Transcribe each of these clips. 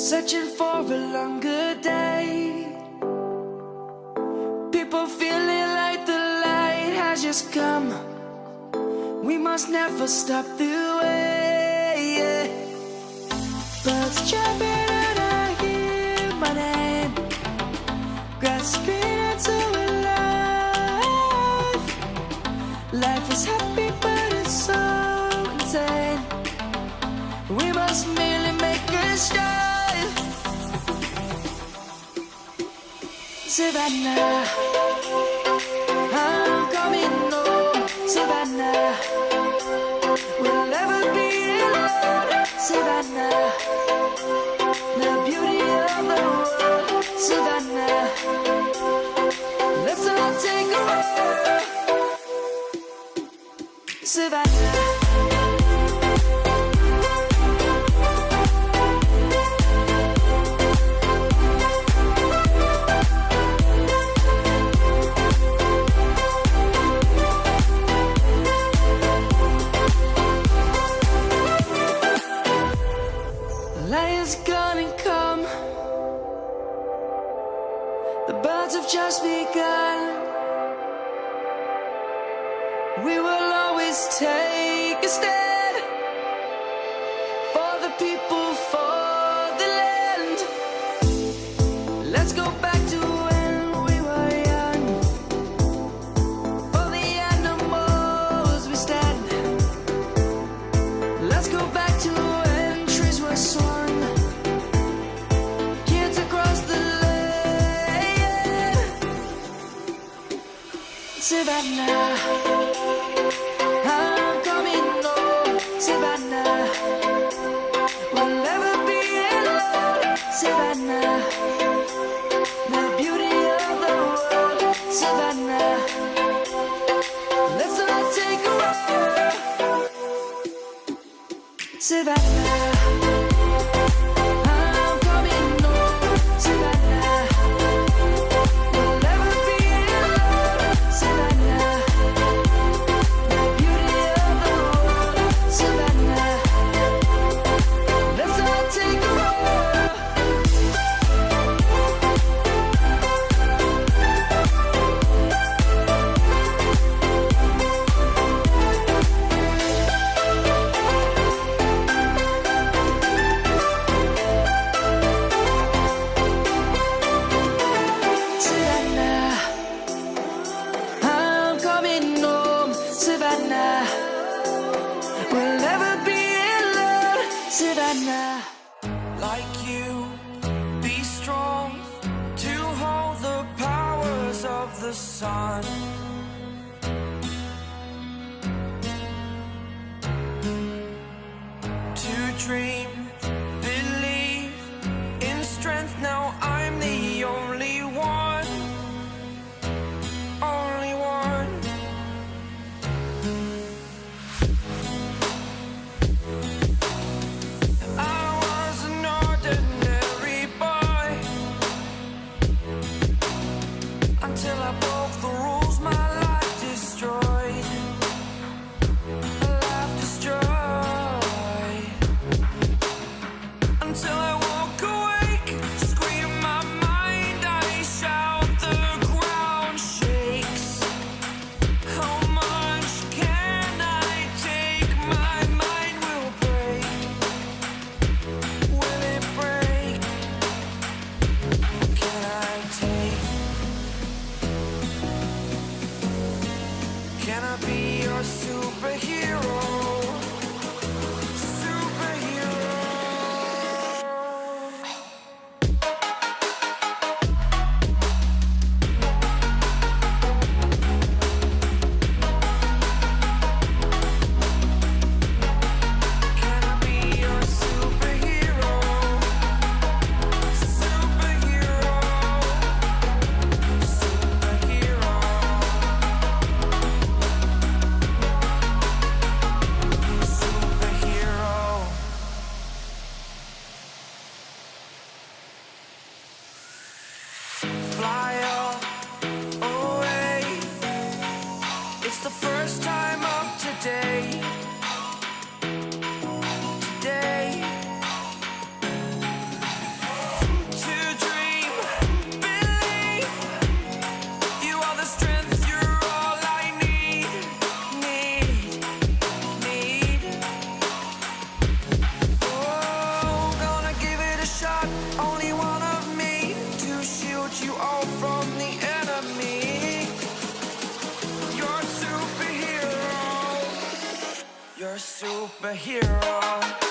searching for a longer day. People feeling like the light has just come. We must never stop the way. Yeah. Birds chirping and I hear my name, grasping into a life. Life is happy but it's so insane. We must merely make a start. Savannah, I'm coming home. Savannah, we'll never be alone. Savannah, the beauty of the world. Savannah, let's all take a ride. Savannah. Gonna come. The birds have just begun. We will always take a stand for the people, for the land. Let's go back to when we were young. For the animals we stand. Let's go back to when trees were swung. Savannah, I'm coming home. Savannah, we'll never be alone. Savannah, the beauty of the world. Savannah, let's all take a ride. Savannah, I'm coming home. Savannah, we'll never be alone. Savannah, the beauty of the world. Savannah, let's all take a ride. We'll never be alone, Savannah. Like you, be strong to hold the powers of the sun. To dream, believe in strength. Now I'm the only one, only one. Until I broke the rules, my life destroyed. A life destroyed. Until I walk awake, scream my mind, I shout, the ground shakes. How much can I take? My mind will break. Will it break? Can I take? Can I be your superhero? Superhero. Can I be your superhero? Superhero. Superhero. a superhero.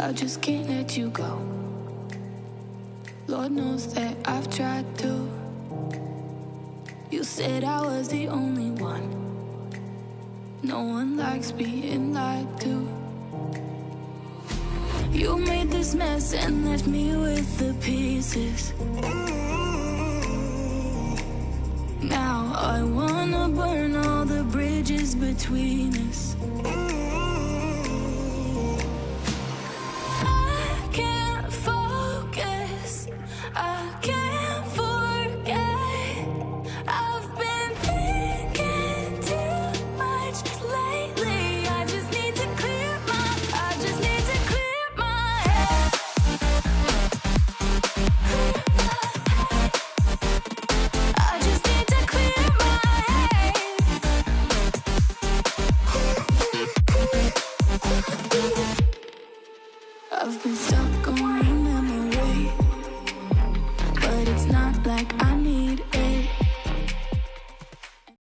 I just can't let you go. Lord knows that I've tried to. You said I was the only one. No one likes being lied to. You made this mess and left me with the pieces. Now I wanna burn all the bridges between us. I've been stuck on